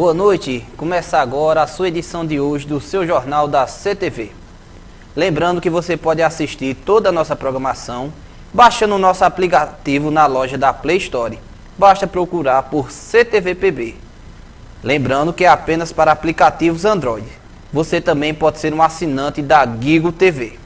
Boa noite, começa agora a sua edição de hoje do seu jornal da CTV. Lembrando que você pode assistir toda a nossa programação baixando o nosso aplicativo na loja da Play Store. Basta procurar por CTVPB. Lembrando que é apenas para aplicativos Android. Você também pode ser um assinante da Gigo TV.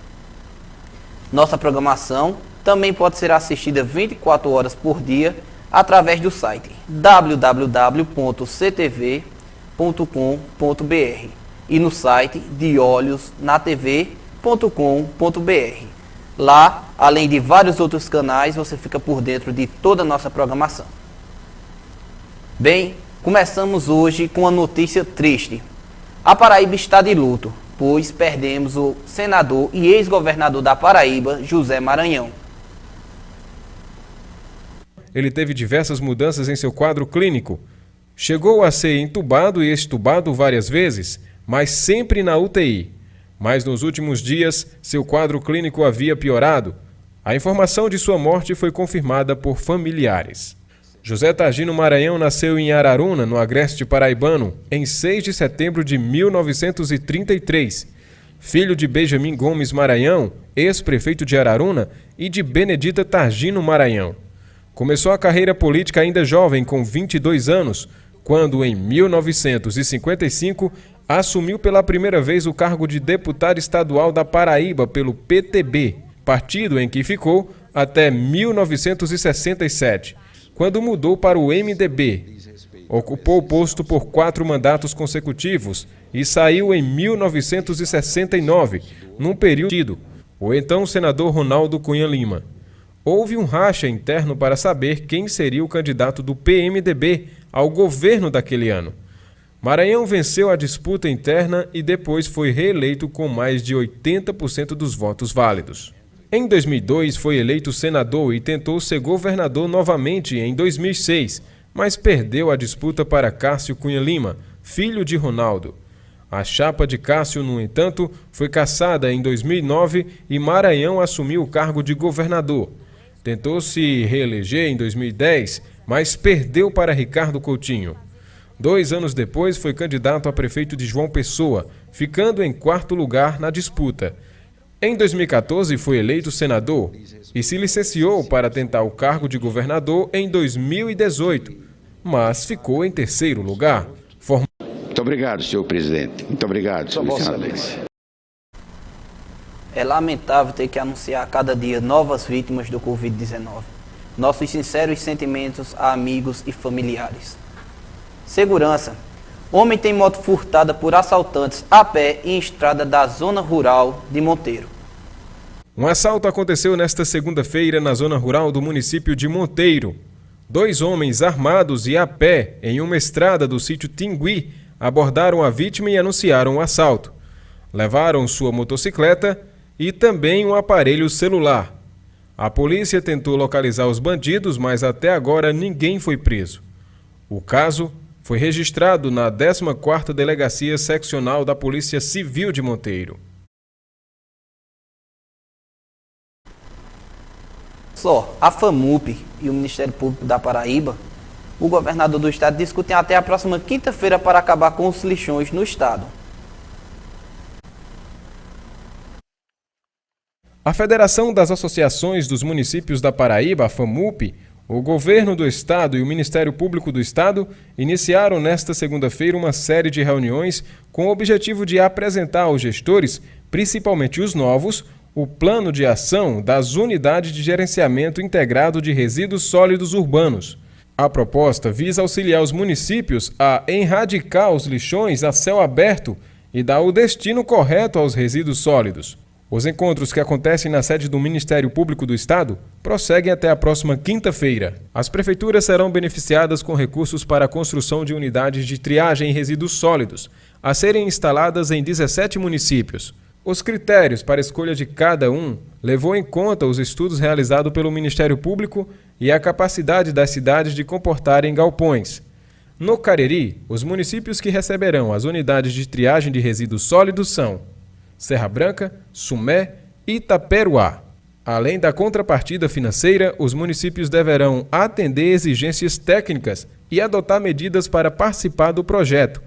Nossa programação também pode ser assistida 24 horas por dia através do site www.ctv.com.br e no site deolhosnatv.com.br. Lá, além de vários outros canais, você fica por dentro de toda a nossa programação. Bem, começamos hoje com uma notícia triste. A Paraíba está de luto, pois perdemos o senador e ex-governador da Paraíba, José Maranhão. Ele teve diversas mudanças em seu quadro clínico. Chegou a ser entubado e extubado várias vezes, mas sempre na UTI. Mas nos últimos dias, seu quadro clínico havia piorado. A informação de sua morte foi confirmada por familiares. José Targino Maranhão nasceu em Araruna, no Agreste Paraibano, em 6 de setembro de 1933. Filho de Benjamin Gomes Maranhão, ex-prefeito de Araruna, e de Benedita Targino Maranhão. Começou a carreira política ainda jovem, com 22 anos, quando, em 1955, assumiu pela primeira vez o cargo de deputado estadual da Paraíba pelo PTB, partido em que ficou até 1967, quando mudou para o MDB. Ocupou o posto por 4 mandatos consecutivos e saiu em 1969, num período o então senador Ronaldo Cunha Lima. Houve um racha interno para saber quem seria o candidato do PMDB ao governo daquele ano. Maranhão venceu a disputa interna e depois foi reeleito com mais de 80% dos votos válidos. Em 2002 foi eleito senador e tentou ser governador novamente em 2006, mas perdeu a disputa para Cássio Cunha Lima, filho de Ronaldo. A chapa de Cássio, no entanto, foi cassada em 2009 e Maranhão assumiu o cargo de governador. Tentou se reeleger em 2010, mas perdeu para Ricardo Coutinho. 2 anos depois foi candidato a prefeito de João Pessoa, ficando em 4º lugar na disputa. Em 2014 foi eleito senador e se licenciou para tentar o cargo de governador em 2018, mas ficou em 3º lugar. Muito obrigado, senhor presidente. Muito obrigado, senhor senador. É lamentável ter que anunciar a cada dia novas vítimas do Covid-19. Nossos sinceros sentimentos a amigos e familiares. Segurança. Homem tem moto furtada por assaltantes a pé em estrada da zona rural de Monteiro. Um assalto aconteceu nesta segunda-feira na zona rural do município de Monteiro. 2 homens armados e a pé em uma estrada do sítio Tingui abordaram a vítima e anunciaram o assalto. Levaram sua motocicleta e também um aparelho celular. A polícia tentou localizar os bandidos, mas até agora ninguém foi preso. O caso foi registrado na 14ª Delegacia Seccional da Polícia Civil de Monteiro. A FAMUP e o Ministério Público da Paraíba, o governador do estado, discutem até a próxima quinta-feira para acabar com os lixões no estado. A Federação das Associações dos Municípios da Paraíba, a FAMUP, o Governo do Estado e o Ministério Público do Estado iniciaram nesta segunda-feira uma série de reuniões com o objetivo de apresentar aos gestores, principalmente os novos, o plano de ação das unidades de gerenciamento integrado de resíduos sólidos urbanos. A proposta visa auxiliar os municípios a erradicar os lixões a céu aberto e dar o destino correto aos resíduos sólidos. Os encontros, que acontecem na sede do Ministério Público do Estado, prosseguem até a próxima quinta-feira. As prefeituras serão beneficiadas com recursos para a construção de unidades de triagem em resíduos sólidos, a serem instaladas em 17 municípios. Os critérios para a escolha de cada um levou em conta os estudos realizados pelo Ministério Público e a capacidade das cidades de comportarem galpões. No Cariri, os municípios que receberão as unidades de triagem de resíduos sólidos são Serra Branca, Sumé e Itaperuá. Além da contrapartida financeira, os municípios deverão atender exigências técnicas e adotar medidas para participar do projeto,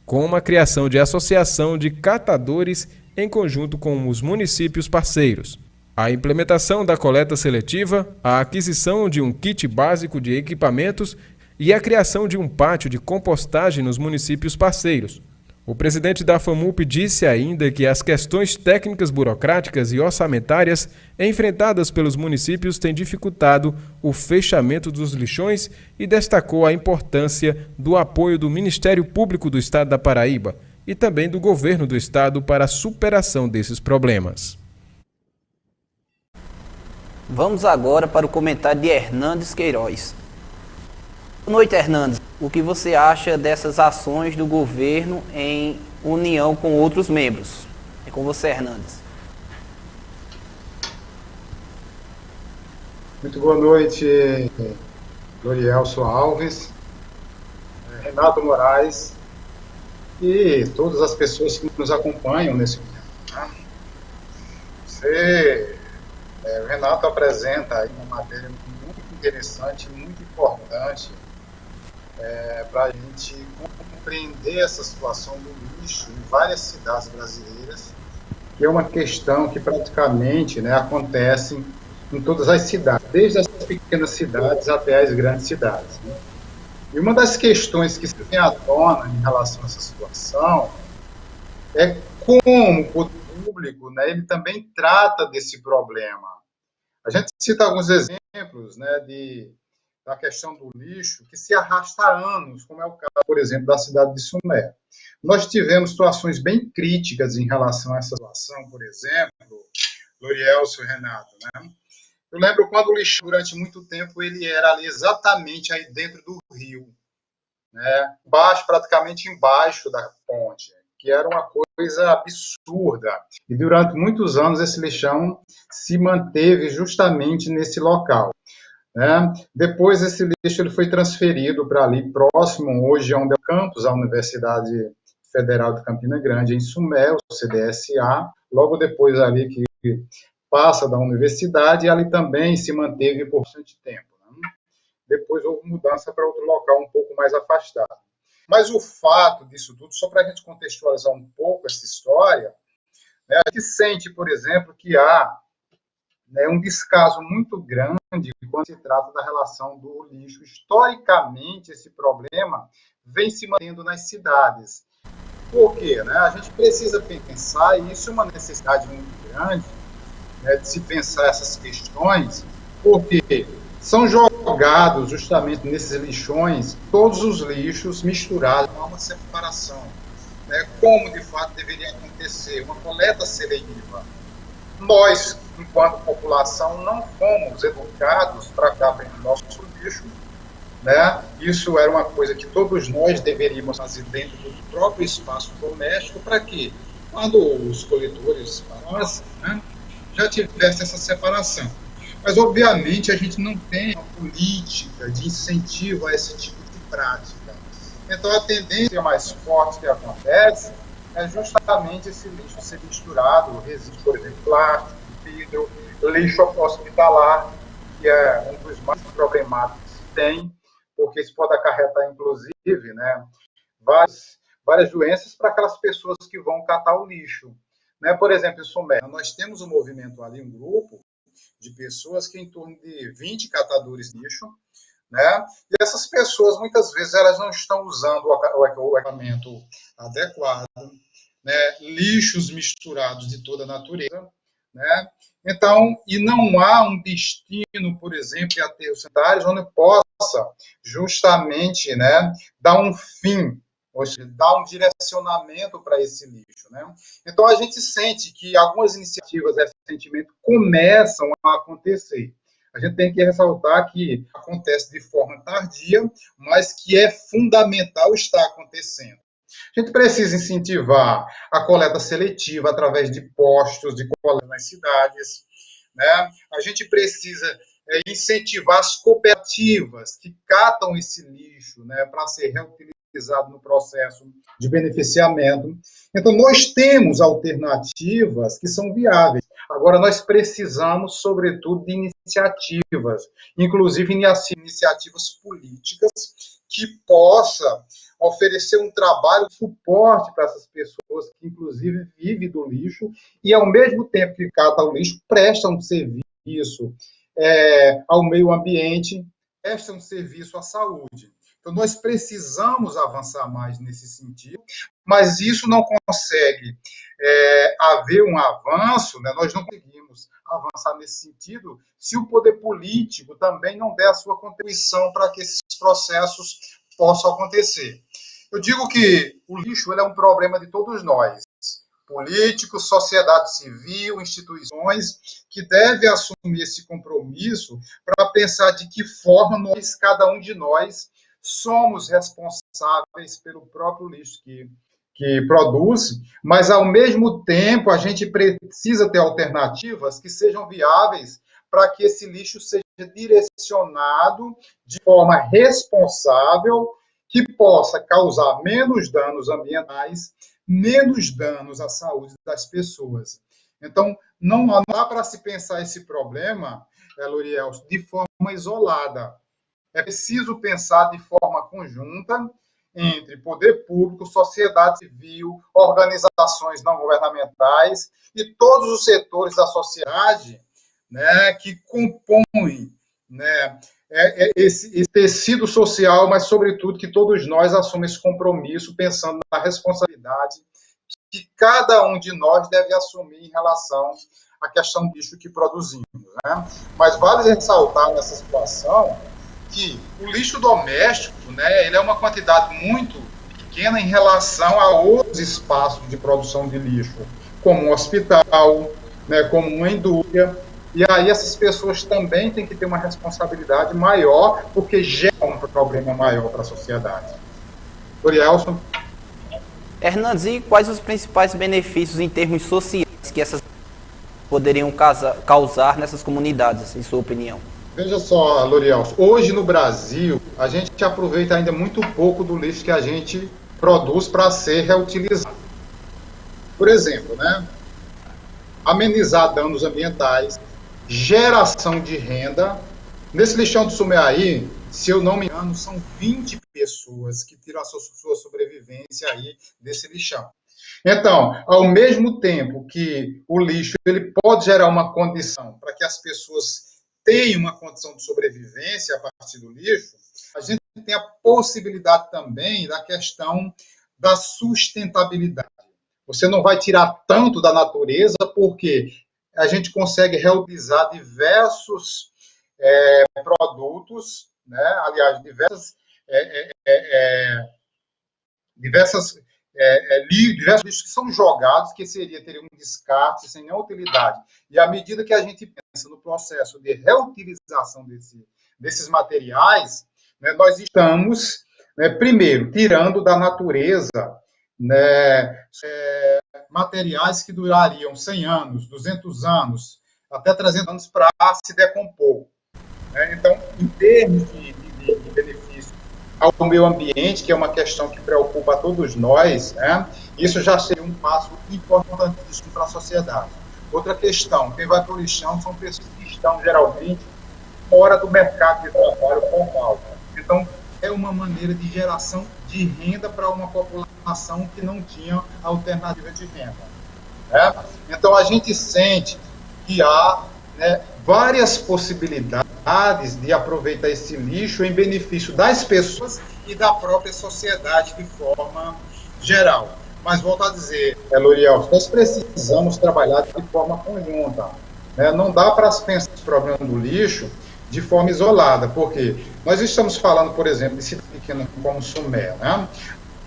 como a criação de associação de catadores em conjunto com os municípios parceiros, a implementação da coleta seletiva, a aquisição de um kit básico de equipamentos e a criação de um pátio de compostagem nos municípios parceiros. O presidente da FAMUP disse ainda que as questões técnicas, burocráticas e orçamentárias enfrentadas pelos municípios têm dificultado o fechamento dos lixões e destacou a importância do apoio do Ministério Público do Estado da Paraíba e também do governo do estado para a superação desses problemas. Vamos agora para o comentário de Hernandes Queiroz. Boa noite, Hernandes. O que você acha dessas ações do governo em união com outros membros? É com você, Hernandes. Muito boa noite, Lorielso Alves, Renato Moraes e todas as pessoas que nos acompanham nesse momento. O Renato apresenta aí uma matéria muito interessante, muito importante, para a gente compreender essa situação do lixo em várias cidades brasileiras, que é uma questão que praticamente, acontece em todas as cidades, desde as pequenas cidades até as grandes cidades. E uma das questões que se vem à tona em relação a essa situação é como o poder público, ele também trata desse problema. A gente cita alguns exemplos, da questão do lixo, que se arrasta há anos, como é o caso, por exemplo, da cidade de Sumé. Nós tivemos situações bem críticas em relação a essa situação, por exemplo, Lorielso e Renato, Eu lembro quando o lixo, durante muito tempo, ele era ali exatamente aí dentro do rio, praticamente embaixo da ponte, que era uma coisa absurda. E durante muitos anos esse lixão se manteve justamente nesse local. Depois esse lixo ele foi transferido para ali próximo, hoje onde é o campus da Universidade Federal de Campina Grande, em Sumé, o CDSA, logo depois ali que passa da universidade, e ali também se manteve por bastante tempo. Depois houve mudança para outro local um pouco mais afastado. Mas o fato disso tudo, só para a gente contextualizar um pouco essa história, a gente sente, por exemplo, que há um descaso muito grande quando se trata da relação do lixo. Historicamente, esse problema vem se mantendo nas cidades. Por quê? A gente precisa pensar, e isso é uma necessidade muito grande, de se pensar essas questões, porque são jogados justamente nesses lixões todos os lixos misturados, há uma separação. Como de fato deveria acontecer uma coleta seletiva. Nós, enquanto população, não fomos educados para cuidar bem do nosso lixo. Isso era uma coisa que todos nós deveríamos fazer dentro do próprio espaço doméstico, para que, quando os coletores parassem, já tivesse essa separação. Mas, obviamente, a gente não tem uma política de incentivo a esse tipo de prática. Então, a tendência mais forte que acontece é justamente esse lixo ser misturado, resíduos, por exemplo, plástico, vidro, lixo hospitalar, que é um dos mais problemáticos que tem, porque isso pode acarretar, inclusive, várias doenças para aquelas pessoas que vão catar o lixo. Por exemplo, em Sumé, nós temos um movimento ali, um grupo de pessoas que em torno de 20 catadores de lixo, e essas pessoas, muitas vezes, elas não estão usando o equipamento adequado, lixos misturados de toda a natureza, Então, e não há um destino, por exemplo, em aterros sanitários, onde possa justamente dar um fim, ou seja, dar um direcionamento para esse lixo. Então, a gente sente que algumas iniciativas recentemente começam a acontecer. A gente tem que ressaltar que acontece de forma tardia, mas que é fundamental estar acontecendo. A gente precisa incentivar a coleta seletiva através de postos de coleta nas cidades. A gente precisa incentivar as cooperativas que catam esse lixo para ser reutilizado reutilizado no processo de beneficiamento. Então, nós temos alternativas que são viáveis. Agora, nós precisamos, sobretudo, de iniciativas, inclusive iniciativas políticas, que possa oferecer um trabalho de suporte para essas pessoas que, inclusive, vivem do lixo e, ao mesmo tempo que catam o lixo, prestam um serviço ao meio ambiente, prestam um serviço à saúde. Então, nós precisamos avançar mais nesse sentido, mas isso não consegue haver um avanço, né? Nós não conseguimos avançar nesse sentido se o poder político também não der a sua contribuição para que esses processos possam acontecer. Eu digo que o lixo é um problema de todos nós, políticos, sociedade civil, instituições, que devem assumir esse compromisso para pensar de que forma nós, cada um de nós, somos responsáveis pelo próprio lixo que produz, mas, ao mesmo tempo, a gente precisa ter alternativas que sejam viáveis para que esse lixo seja direcionado de forma responsável, que possa causar menos danos ambientais, menos danos à saúde das pessoas. Então, não dá para se pensar esse problema, Loriel, de forma isolada. É preciso pensar de forma conjunta entre poder público, sociedade civil, organizações não governamentais e todos os setores da sociedade, né, que compõem, né, esse tecido social, mas, sobretudo, que todos nós assumimos esse compromisso, pensando na responsabilidade que cada um de nós deve assumir em relação à questão do lixo que produzimos, né? Mas vale ressaltar nessa situação que o lixo doméstico, né, ele é uma quantidade muito pequena em relação a outros espaços de produção de lixo, como um hospital, né, como uma indústria. E aí essas pessoas também têm que ter uma responsabilidade maior, porque gera um problema maior para a sociedade. Dorielson? Hernandes, e quais os principais benefícios em termos sociais que essas poderiam causar nessas comunidades, em sua opinião? Veja só, Lorielson, hoje no Brasil, a gente aproveita ainda muito pouco do lixo que a gente produz para ser reutilizado. Por exemplo, né, amenizar danos ambientais, geração de renda. Nesse lixão do Sumeaí, se eu não me engano, são 20 pessoas que tiram a sua sobrevivência aí desse lixão. Então, ao mesmo tempo que o lixo ele pode gerar uma condição para que as pessoas tenham uma condição de sobrevivência a partir do lixo, a gente tem a possibilidade também da questão da sustentabilidade. Você não vai tirar tanto da natureza, porque a gente consegue reutilizar diversos produtos, né? Aliás, diversos lixos que são jogados, que teria um descarte sem nenhuma utilidade. E à medida que a gente pensa no processo de reutilização desses materiais, né, nós estamos, né, primeiro, tirando da natureza, né, materiais que durariam 100 anos, 200 anos, até 300 anos para se decompor. Né? Então, em termos de benefício ao meio ambiente, que é uma questão que preocupa a todos nós, né? Isso já seria um passo importantíssimo para a sociedade. Outra questão, quem vai para o lixão são pessoas que estão, geralmente, fora do mercado de trabalho formal. Então, é uma maneira de geração de renda para uma população que não tinha alternativa de renda. Né? Então, a gente sente que há, né, várias possibilidades de aproveitar esse lixo em benefício das pessoas e da própria sociedade de forma geral. Mas, volto a dizer, Loriel, nós precisamos trabalhar de forma conjunta. Né? Não dá para pensar esse problema do lixo de forma isolada, porque nós estamos falando, por exemplo, de cidade pequena como Sumé, né?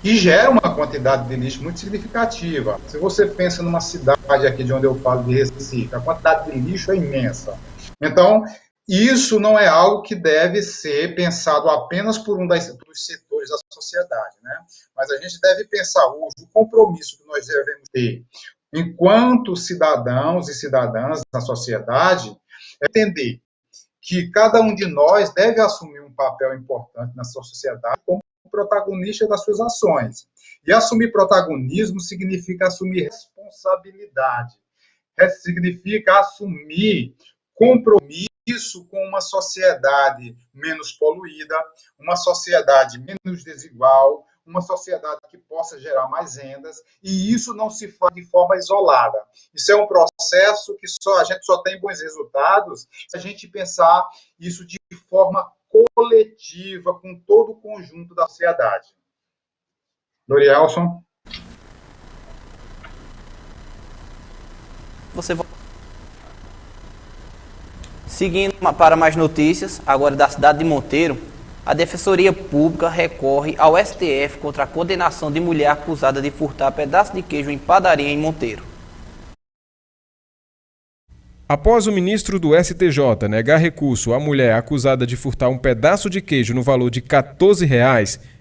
E gera uma quantidade de lixo muito significativa. Se você pensa numa cidade aqui de onde eu falo, de Recife, a quantidade de lixo é imensa. Então, isso não é algo que deve ser pensado apenas por dos setores da sociedade, né? Mas a gente deve pensar hoje o compromisso que nós devemos ter enquanto cidadãos e cidadãs na sociedade, é entender que cada um de nós deve assumir um papel importante na sociedade como protagonista das suas ações. E assumir protagonismo significa assumir responsabilidade, significa assumir compromisso com uma sociedade menos poluída, uma sociedade menos desigual, uma sociedade que possa gerar mais rendas, e isso não se faz de forma isolada. Isso é um processo que a gente só tem bons resultados se a gente pensar isso de forma coletiva, com todo o conjunto da sociedade. Lorielson? Seguindo para mais notícias, agora da cidade de Monteiro, a Defensoria Pública recorre ao STF contra a condenação de mulher acusada de furtar pedaço de queijo em padaria em Monteiro. Após o ministro do STJ negar recurso à mulher acusada de furtar um pedaço de queijo no valor de R$ 14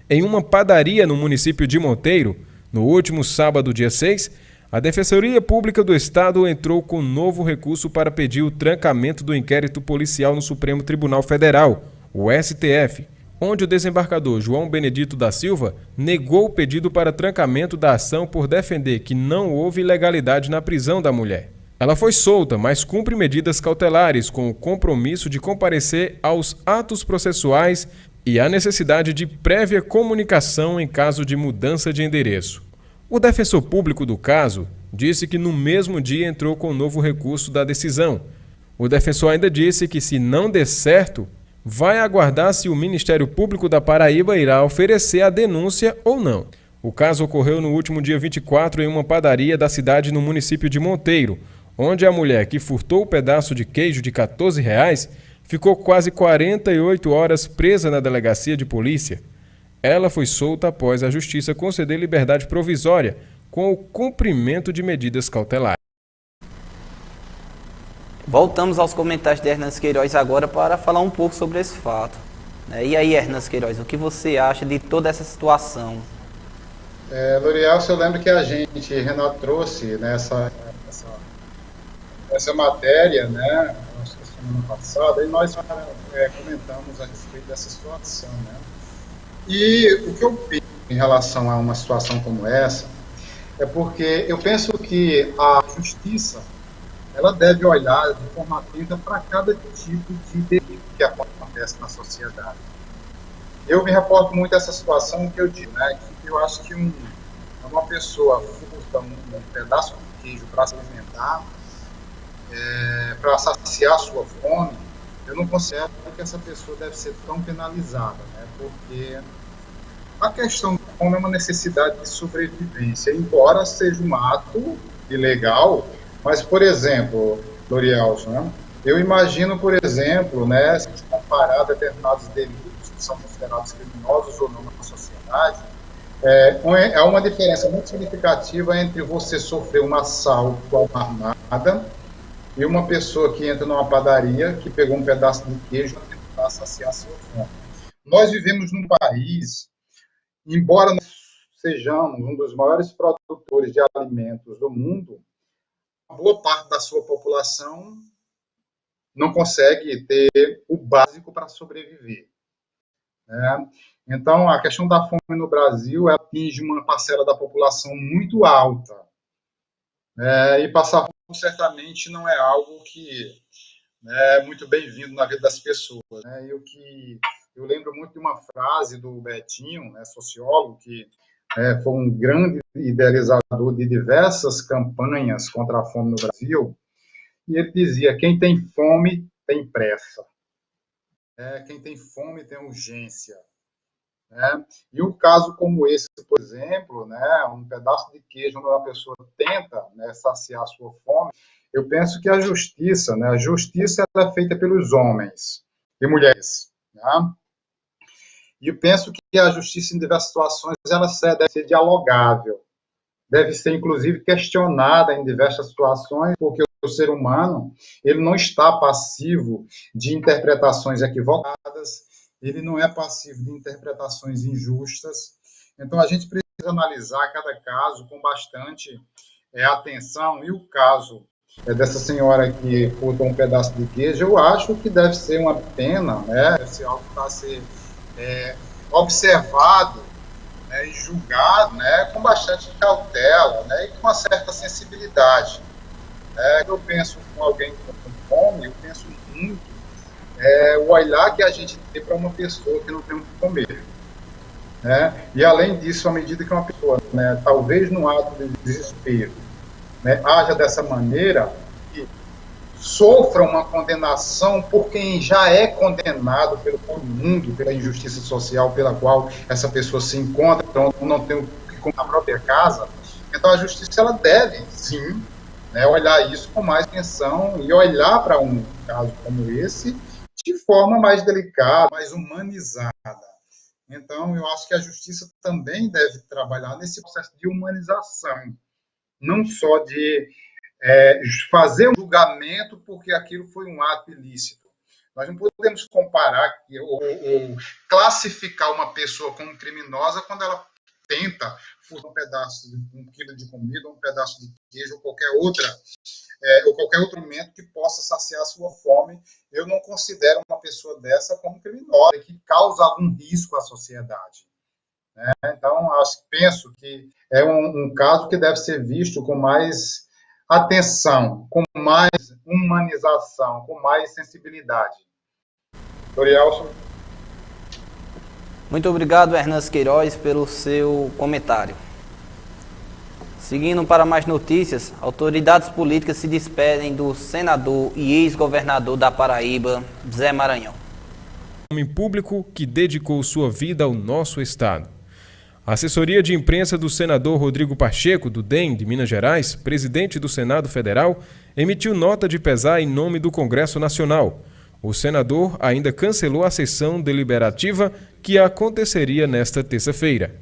em uma padaria no município de Monteiro, no último sábado, dia 6, a Defensoria Pública do Estado entrou com novo recurso para pedir o trancamento do inquérito policial no Supremo Tribunal Federal, o STF, onde o desembargador João Benedito da Silva negou o pedido para trancamento da ação por defender que não houve ilegalidade na prisão da mulher. Ela foi solta, mas cumpre medidas cautelares com o compromisso de comparecer aos atos processuais e a necessidade de prévia comunicação em caso de mudança de endereço. O defensor público do caso disse que no mesmo dia entrou com novo recurso da decisão. O defensor ainda disse que, se não der certo, vai aguardar se o Ministério Público da Paraíba irá oferecer a denúncia ou não. O caso ocorreu no último dia 24 em uma padaria da cidade no município de Monteiro, onde a mulher que furtou o pedaço de queijo de R$ 14 ficou quase 48 horas presa na delegacia de polícia. Ela foi solta após a Justiça conceder liberdade provisória com o cumprimento de medidas cautelares. Voltamos aos comentários de Hernandes Queiroz agora para falar um pouco sobre esse fato. E aí, Hernandes Queiroz, o que você acha de toda essa situação? Lorielson, eu lembro que a gente, Renato, trouxe essa matéria, né, acho que semana passada, e nós comentamos a respeito dessa situação, né? E o que eu penso em relação a uma situação como essa é porque eu penso que a justiça ela deve olhar de forma atenta para cada tipo de delito que acontece na sociedade. Eu me reporto muito a essa situação que eu digo, né, que eu acho que uma pessoa furta um pedaço de queijo para se alimentar, para saciar a sua fome, eu não considero que essa pessoa deve ser tão penalizada, né? Porque a questão da fome é uma necessidade de sobrevivência, embora seja um ato ilegal, mas, por exemplo, Lorielson, né? Eu imagino, por exemplo, né, se a gente comparar determinados delitos que são considerados criminosos ou não na sociedade, é uma diferença muito significativa entre você sofrer um assalto com arma armada e uma pessoa que entra numa padaria, que pegou um pedaço de queijo para tentar saciar sua fome. Nós vivemos num país, embora nós sejamos um dos maiores produtores de alimentos do mundo, boa parte da sua população não consegue ter o básico para sobreviver, né? Então, a questão da fome no Brasil atinge uma parcela da população muito alta, e passar fome certamente não é algo que é muito bem-vindo na vida das pessoas, né? Eu lembro muito de uma frase do Betinho, né, sociólogo, que foi um grande idealizador de diversas campanhas contra a fome no Brasil, e ele dizia: quem tem fome tem pressa, quem tem fome tem urgência. E um caso como esse, por exemplo, né, um pedaço de queijo onde a pessoa tenta, né, saciar a sua fome, eu penso que a justiça ela é feita pelos homens e mulheres, né? E eu penso que a justiça, em diversas situações, ela deve ser dialogável, deve ser, inclusive, questionada em diversas situações, porque o ser humano ele não está passivo de interpretações equivocadas, ele não é passivo de interpretações injustas. Então, a gente precisa analisar cada caso com bastante atenção, e o caso dessa senhora que furtou um pedaço de queijo, eu acho que deve ser uma pena, né? Deve ser algo que está a ser observado, né, e julgado, né, com bastante cautela, né, e com uma certa sensibilidade. Eu penso com alguém com fome, eu penso muito o olhar que a gente tem para uma pessoa que não tem o que comer. Né? E além disso, à medida que uma pessoa, né, talvez no ato de desespero, né, haja dessa maneira, e sofra uma condenação por quem já é condenado pelo mundo, pela injustiça social pela qual essa pessoa se encontra, então não tem o que comer na própria casa, então a justiça ela deve, sim, né, olhar isso com mais atenção e olhar para um caso como esse de forma mais delicada, mais humanizada. Então, eu acho que a justiça também deve trabalhar nesse processo de humanização, não só de fazer um julgamento porque aquilo foi um ato ilícito. Nós não podemos comparar ou classificar uma pessoa como criminosa quando ela tenta furtar um quilo de comida, um pedaço de queijo ou qualquer outro alimento que possa saciar a sua fome. Eu não considero uma pessoa dessa como criminosa, que causa algum risco à sociedade. Né? Então, penso que é um caso que deve ser visto com mais atenção, com mais humanização, com mais sensibilidade. Dorielson. Muito obrigado, Hernandes Queiroz, pelo seu comentário. Seguindo para mais notícias, autoridades políticas se despedem do senador e ex-governador da Paraíba, Zé Maranhão. Homem público que dedicou sua vida ao nosso estado. A assessoria de imprensa do senador Rodrigo Pacheco, do DEM de Minas Gerais, presidente do Senado Federal, emitiu nota de pesar em nome do Congresso Nacional. O senador ainda cancelou a sessão deliberativa que aconteceria nesta terça-feira.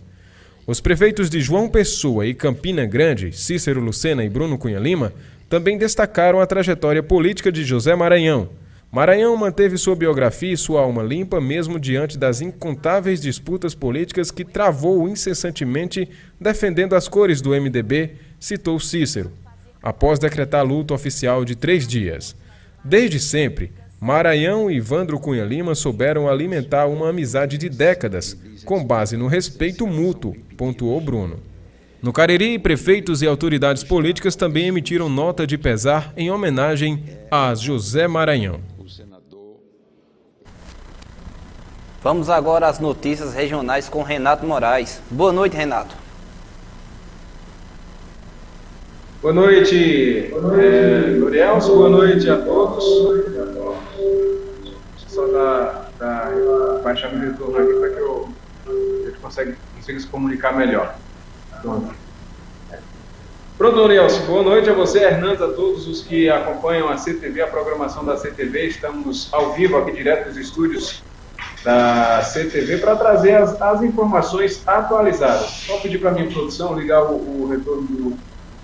Os prefeitos de João Pessoa e Campina Grande, Cícero Lucena e Bruno Cunha Lima, também destacaram a trajetória política de José Maranhão. Maranhão manteve sua biografia e sua alma limpa mesmo diante das incontáveis disputas políticas que travou incessantemente defendendo as cores do MDB, citou Cícero, após decretar luto oficial de 3 dias. Desde sempre, Maranhão e Ivandro Cunha Lima souberam alimentar uma amizade de décadas, com base no respeito mútuo, pontuou Bruno. No Cariri, prefeitos e autoridades políticas também emitiram nota de pesar em homenagem a José Maranhão. Vamos agora às notícias regionais com Renato Moraes. Boa noite, Renato. Boa noite, Dorielson. Boa noite a todos. Deixa eu só baixar meu retorno aqui para que a gente consiga se comunicar melhor. Pronto, Dorielson. Boa noite a você, Hernandes, a todos os que acompanham a CTV, a programação da CTV. Estamos ao vivo aqui direto dos estúdios da CTV para trazer as informações atualizadas. Só pedir para a minha produção ligar o retorno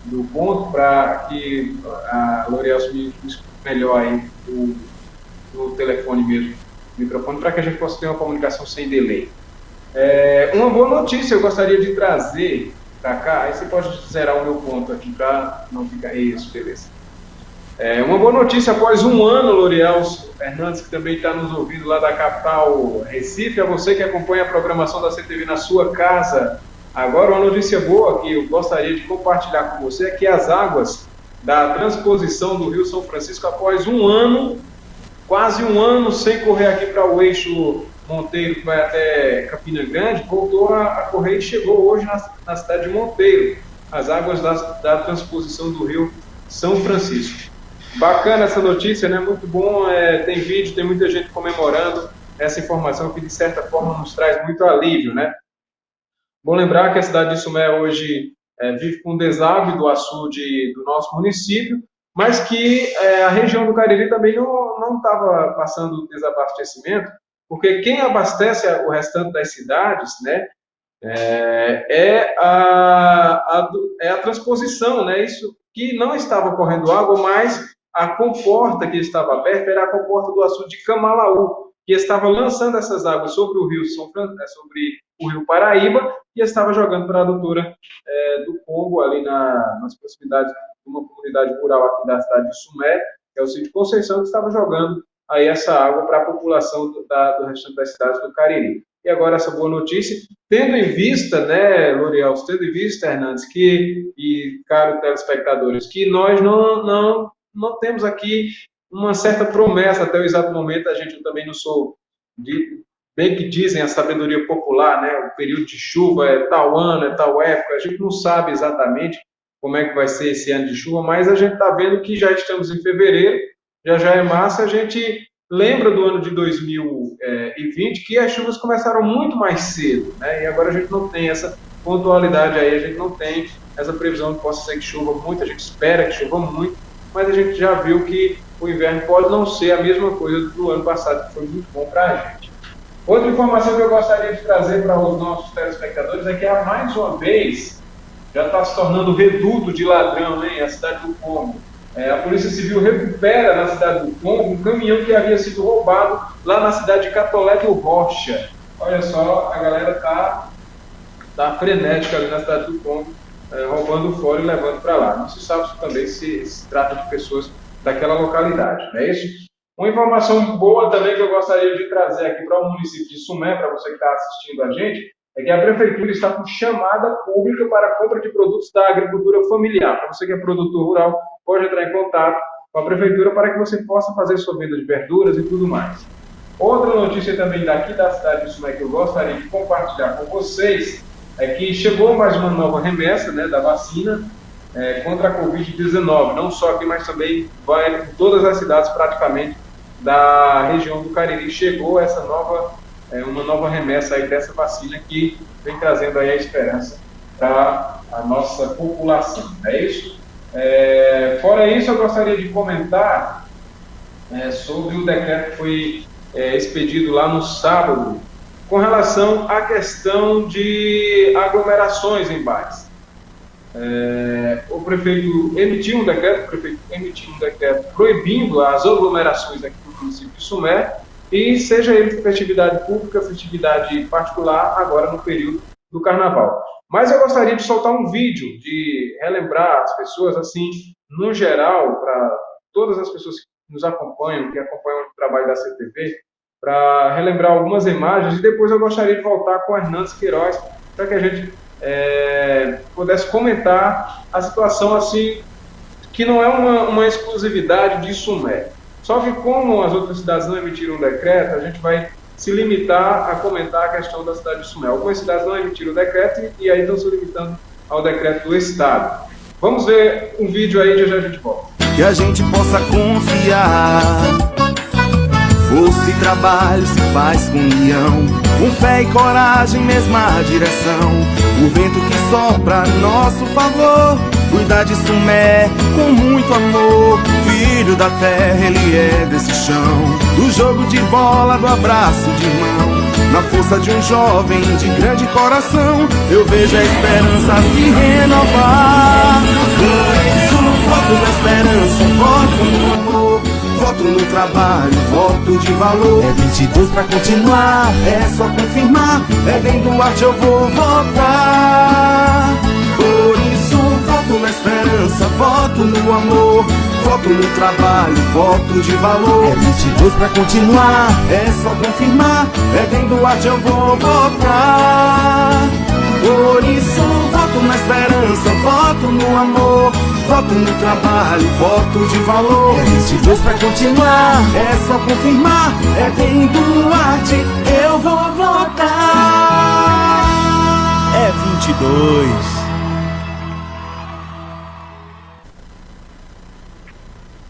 do ponto para que a Lorielson me escute melhor aí no telefone mesmo, microfone, para que a gente possa ter uma comunicação sem delay. Uma boa notícia eu gostaria de trazer para cá, aí você pode zerar o meu ponto aqui para não ficar isso, beleza. Uma boa notícia após um ano, Lorielson Hernandes, que também está nos ouvindo lá da capital Recife, a você que acompanha a programação da CTV na sua casa. Agora, uma notícia boa que eu gostaria de compartilhar com você é que as águas da transposição do Rio São Francisco, após um ano, quase um ano sem correr aqui para o eixo Monteiro, que vai até Campina Grande, voltou a correr e chegou hoje na cidade de Monteiro, as águas da transposição do Rio São Francisco. Bacana essa notícia, né? Muito bom, tem vídeo, tem muita gente comemorando essa informação que, de certa forma, nos traz muito alívio, né? Bom lembrar que a cidade de Sumé hoje vive com um deságue do açude do nosso município, mas que a região do Cariri também não estava passando desabastecimento, porque quem abastece o restante das cidades, né, é a transposição, né, isso que não estava correndo água, mas a comporta que estava aberta era a comporta do açude de Camalaú, que estava lançando essas águas sobre o rio sobre o rio Paraíba, e estava jogando para a adutora do Congo, ali nas proximidades de uma comunidade rural aqui da cidade de Sumé, que é o sítio Conceição, que estava jogando aí essa água para a população do restante das cidades do Cariri. e agora essa boa notícia, tendo em vista, né, L'Oréal, tendo em vista, Hernandes, e caros telespectadores, que nós não temos aqui uma certa promessa até o exato momento. A gente também não sou, bem que dizem a sabedoria popular, né, o período de chuva é tal ano, é tal época, a gente não sabe exatamente como é que vai ser esse ano de chuva, mas a gente está vendo que já estamos em fevereiro, já é março, a gente lembra do ano de 2020 que as chuvas começaram muito mais cedo, né? E agora a gente não tem essa pontualidade aí, a gente não tem essa previsão que possa ser que chova muito, a gente espera que chova muito, mas a gente já viu que o inverno pode não ser a mesma coisa do ano passado, que foi muito bom para a gente. Outra informação que eu gostaria de trazer para os nossos telespectadores é que, mais uma vez, já está se tornando reduto de ladrão, hein, a cidade do Congo. A Polícia Civil recupera na cidade do Congo um caminhão que havia sido roubado lá na cidade de Catolé do Rocha. Olha só, a galera tá frenética ali na cidade do Congo, roubando fora e levando para lá. Não se sabe também se trata de pessoas daquela localidade, não é isso? Uma informação boa também que eu gostaria de trazer aqui para o município de Sumé, para você que está assistindo a gente, é que a Prefeitura está com chamada pública para a compra de produtos da agricultura familiar. Para você que é produtor rural, pode entrar em contato com a Prefeitura para que você possa fazer sua venda de verduras e tudo mais. Outra notícia também daqui da cidade de Sumé que eu gostaria de compartilhar com vocês é que chegou mais uma nova remessa, né, da vacina contra a Covid-19. Não só aqui, mas também vai em todas as cidades praticamente da região do Cariri. Chegou essa uma nova remessa aí dessa vacina que vem trazendo aí a esperança para a nossa população. É isso? Fora isso, eu gostaria de comentar sobre o decreto que foi expedido lá no sábado com relação à questão de aglomerações em bares. O prefeito emitiu um decreto proibindo as aglomerações aqui no município de Sumé, e seja ele festividade pública, festividade particular, agora no período do carnaval. Mas eu gostaria de soltar um vídeo, de relembrar as pessoas, assim, no geral, para todas as pessoas que nos acompanham, que acompanham o trabalho da CTV, para relembrar algumas imagens, e depois eu gostaria de voltar com Hernandes Queiroz, para que a gente pudesse comentar a situação, assim, que não é uma exclusividade de Sumé. Só que como as outras cidades não emitiram um decreto, a gente vai se limitar a comentar a questão da cidade de Sumé. Algumas cidades não emitiram o decreto e aí estão se limitando ao decreto do Estado. Vamos ver um vídeo aí, já a gente volta. Que a gente possa confiar, força e trabalho se faz com união, com fé e coragem, mesma direção, o vento que sopra a nosso favor, cuidar de Sumé com muito amor, filho da terra, ele é desse chão, do jogo de bola, do abraço de irmão, na força de um jovem de grande coração, eu vejo a esperança se renovar. Por isso, voto na esperança, voto no amor, voto no trabalho, voto de valor. É 22 pra continuar, é só confirmar, é bem do arte eu vou votar. Por isso, voto na esperança, voto no amor, voto no trabalho, voto de valor. É 22 pra continuar, é só confirmar, é bem do arte eu vou votar. Por isso, voto na esperança, voto no amor, voto no trabalho, voto de valor. É 22 pra continuar, é só confirmar, é bem do arte eu vou votar. É 22.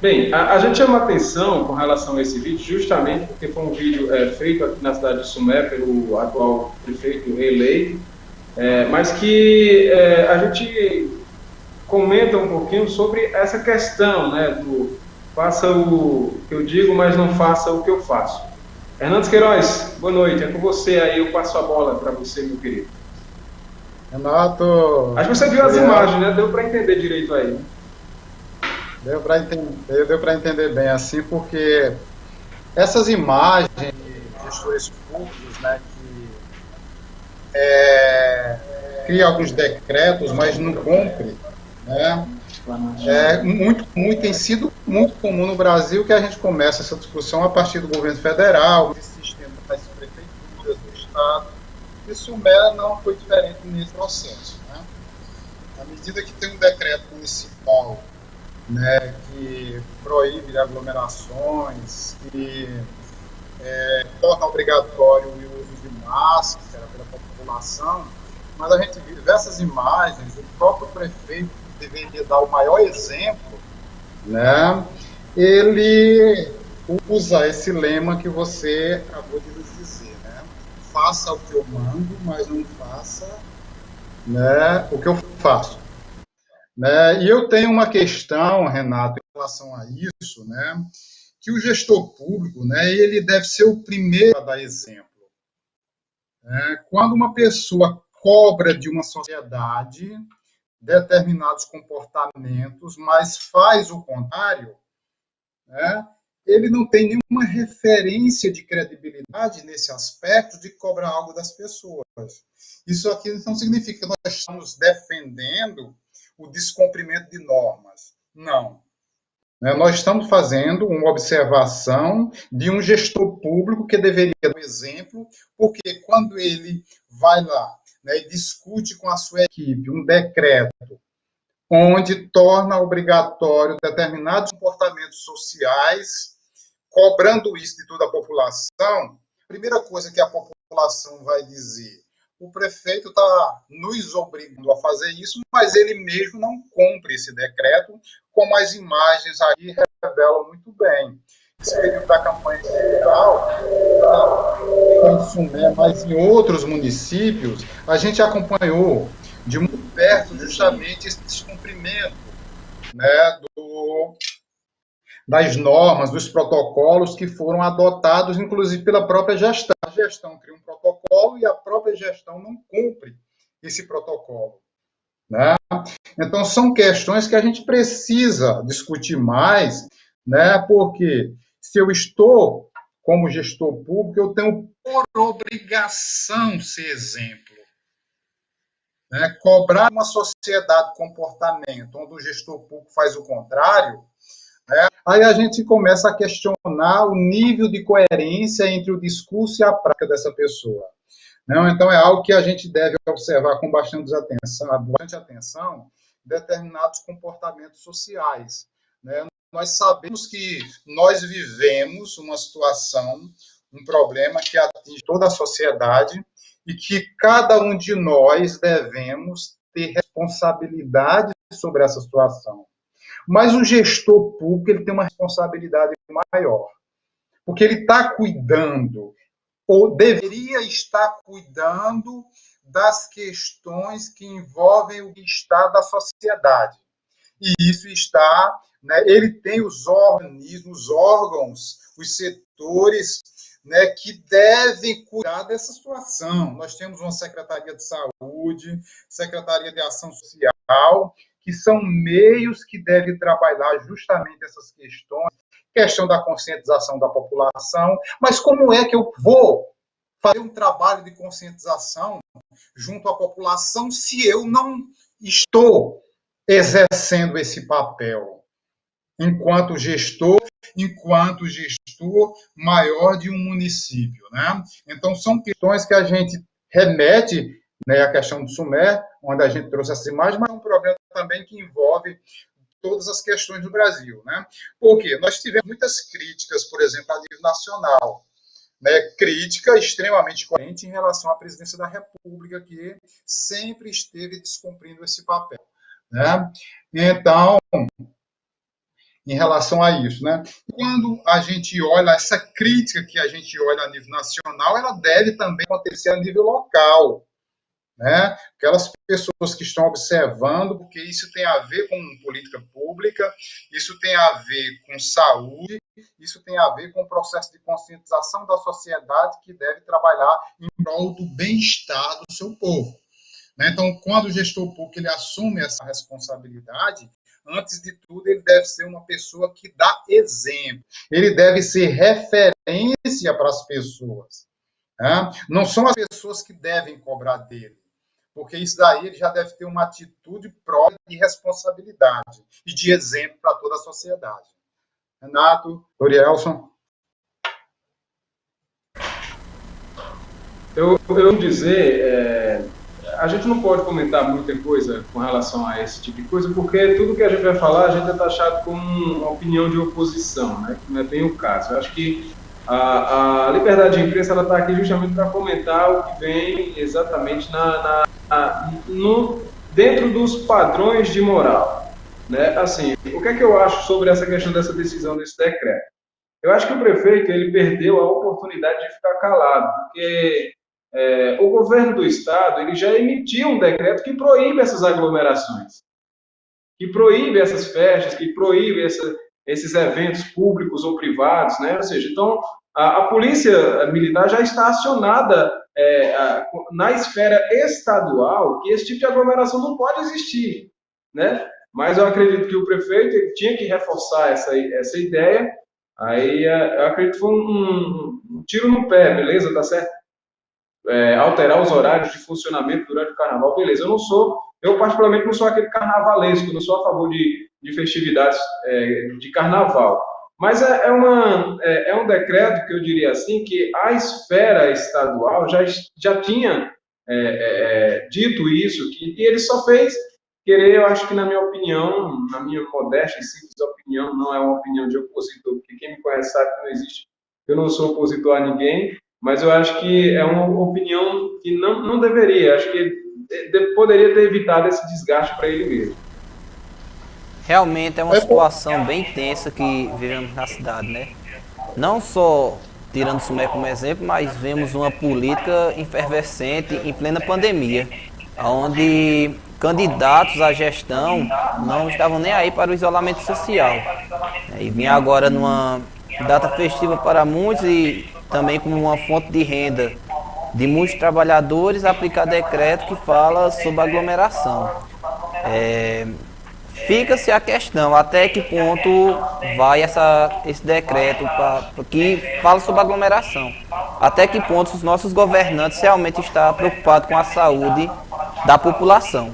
Bem, a gente chama atenção com relação a esse vídeo justamente porque foi um vídeo feito aqui na cidade de Sumé pelo atual prefeito reeleito, mas que a gente comenta um pouquinho sobre essa questão, né, do faça o que eu digo, mas não faça o que eu faço. Hernandes Queiroz, boa noite, é com você aí, eu passo a bola para você, meu querido. Renato... Acho que você viu as imagens, né? Deu para entender direito aí, né? Deu para entender bem, assim, porque essas imagens de gestores públicos, né, que criam alguns decretos, mas não cumprem, né, tem sido muito comum no Brasil, que a gente começa essa discussão a partir do governo federal, do sistema das prefeituras, do Estado. E Sumé não foi diferente nesse processo, né? À medida que tem um decreto municipal, né, que proíbe aglomerações, que torna obrigatório o uso de máscara pela população, mas a gente viu diversas imagens, o próprio prefeito, que deveria dar o maior exemplo, né, ele usa esse lema que você acabou de nos dizer, né? Faça o que eu mando, mas não faça, né, o que eu faço. Né? E eu tenho uma questão, Renato, em relação a isso, né, que o gestor público, né, ele deve ser o primeiro a dar exemplo. Quando uma pessoa cobra de uma sociedade determinados comportamentos, mas faz o contrário, né, ele não tem nenhuma referência de credibilidade nesse aspecto de cobrar algo das pessoas. Isso aqui não significa que nós estamos defendendo o descumprimento de normas. Não. Nós estamos fazendo uma observação de um gestor público que deveria dar um exemplo, porque quando ele vai lá, né, e discute com a sua equipe um decreto onde torna obrigatório determinados comportamentos sociais, cobrando isso de toda a população, a primeira coisa que a população vai dizer: o prefeito está nos obrigando a fazer isso, mas ele mesmo não cumpre esse decreto, como as imagens aí revelam muito bem. Esse período da campanha eleitoral, não em Sumé, mas em outros municípios, a gente acompanhou de muito perto justamente esse descumprimento, né, das normas, dos protocolos que foram adotados, inclusive pela própria gestão. A gestão cria um protocolo e a própria gestão não cumpre esse protocolo, né? Então, são questões que a gente precisa discutir mais, né? Porque se eu estou como gestor público, eu tenho por obrigação ser exemplo. Né? Cobrar uma sociedade de comportamento onde o gestor público faz o contrário, né? Aí a gente começa a questionar o nível de coerência entre o discurso e a prática dessa pessoa. Não, então é algo que a gente deve observar com bastante atenção determinados comportamentos sociais. Né? Nós sabemos que nós vivemos uma situação, um problema que atinge toda a sociedade e que cada um de nós devemos ter responsabilidade sobre essa situação. Mas o gestor público ele tem uma responsabilidade maior, porque ele está cuidando, ou deveria estar cuidando das questões que envolvem o bem-estar da sociedade. E isso está, né, ele tem os organismos, os órgãos, os setores, né, que devem cuidar dessa situação. Nós temos uma Secretaria de Saúde, Secretaria de Ação Social, que são meios que devem trabalhar justamente essas questões, questão da conscientização da população, mas como é que eu vou fazer um trabalho de conscientização junto à população se eu não estou exercendo esse papel enquanto gestor maior de um município, né? Então, são questões que a gente remete, né, à questão do Sumé, onde a gente trouxe essa imagem, mas é um problema também que envolve todas as questões do Brasil, né? Porque nós tivemos muitas críticas, por exemplo, a nível nacional, né? Crítica extremamente coerente em relação à presidência da República, que sempre esteve descumprindo esse papel, né? Então, em relação a isso, né? Quando a gente olha essa crítica que a gente olha a nível nacional, ela deve também acontecer a nível local, né? Aquelas pessoas que estão observando, porque isso tem a ver com política pública, isso tem a ver com saúde, isso tem a ver com o processo de conscientização da sociedade que deve trabalhar em prol do bem-estar do seu povo. Né? Então, quando o gestor público ele assume essa responsabilidade, antes de tudo, ele deve ser uma pessoa que dá exemplo. Ele deve ser referência para as pessoas. Né? Não são as pessoas que devem cobrar dele, porque isso daí ele já deve ter uma atitude própria de responsabilidade e de exemplo para toda a sociedade. Renato, Dorielson. Eu vou dizer, a gente não pode comentar muita coisa com relação a esse tipo de coisa, porque tudo que a gente vai falar, a gente é taxado como uma opinião de oposição, né? Que não é bem o caso. Eu acho que a liberdade de imprensa está aqui justamente para comentar o que vem exatamente dentro dos padrões de moral, né? Assim, o que é que eu acho sobre essa questão dessa decisão desse decreto? Eu acho que o prefeito ele perdeu a oportunidade de ficar calado, porque o governo do estado ele já emitiu um decreto que proíbe essas aglomerações, que proíbe essas festas, que proíbe esses eventos públicos ou privados, né? Ou seja, então a polícia militar já está acionada na esfera estadual que esse tipo de aglomeração não pode existir, né? Mas eu acredito que o prefeito ele tinha que reforçar essa ideia. Aí eu acredito que foi um tiro no pé, beleza? Tá certo? Alterar os horários de funcionamento durante o carnaval, beleza. Eu particularmente não sou aquele carnavalesco, não sou a favor de festividades de carnaval. Mas é um decreto que eu diria assim, que a esfera estadual já tinha dito isso, e ele só fez querer, eu acho que na minha opinião, na minha modesta e simples opinião, não é uma opinião de opositor, porque quem me conhece sabe que não existe, eu não sou opositor a ninguém, mas eu acho que é uma opinião que não deveria, acho que poderia ter evitado esse desgaste para ele mesmo. Realmente é uma situação bem tensa que vivemos na cidade, né? Não só tirando o Sumé como exemplo, mas vemos uma política efervescente em plena pandemia, onde candidatos à gestão não estavam nem aí para o isolamento social. E vinha agora numa data festiva para muitos e também como uma fonte de renda de muitos trabalhadores, aplicar decreto que fala sobre aglomeração. Fica-se a questão, até que ponto vai esse decreto que fala sobre aglomeração. Até que ponto os nossos governantes realmente estão preocupados com a saúde da população.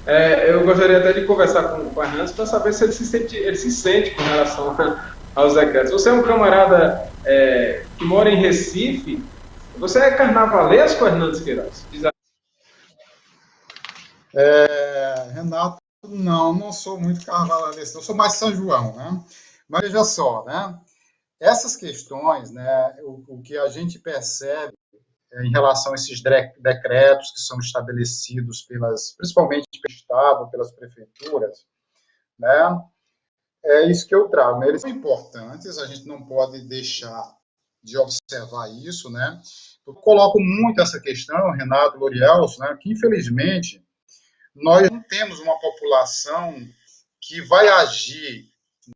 Eu gostaria até de conversar com o Hernandes para saber se ele se sente com relação aos decretos. Você é um camarada que mora em Recife, você é carnavalesco, Hernandes Queiroz? Renato, não sou muito carnavalesco, eu sou mais São João, né? Mas veja só, né? Essas questões, né, o que a gente percebe em relação a esses decretos que são estabelecidos principalmente pelo Estado, pelas prefeituras, né? É isso que eu trago, né? Eles são importantes, a gente não pode deixar de observar isso, né? Eu coloco muito essa questão, Renato, L'Oréal, né, que infelizmente nós não temos uma população que vai agir,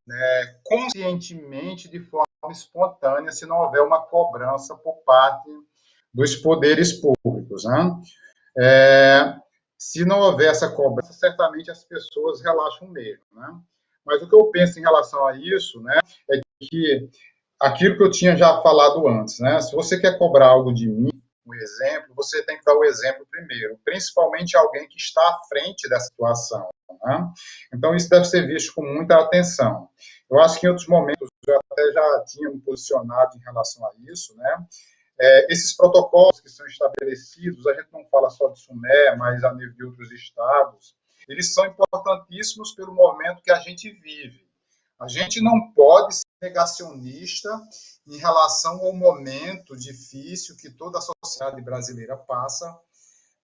né, conscientemente de forma espontânea se não houver uma cobrança por parte dos poderes públicos, né? Se não houver essa cobrança, certamente as pessoas relaxam mesmo, né? Mas o que eu penso em relação a isso, né, é que aquilo que eu tinha já falado antes, né? Se você quer cobrar algo de mim, um exemplo, você tem que dar o exemplo primeiro, principalmente alguém que está à frente da situação, né? Então, isso deve ser visto com muita atenção. Eu acho que em outros momentos eu até já tinha me posicionado em relação a isso, né? Esses protocolos que são estabelecidos, a gente não fala só de Sumé, mas a nível de outros estados, eles são importantíssimos pelo momento que a gente vive. A gente não pode ser negacionista em relação ao momento difícil que toda a sociedade brasileira passa,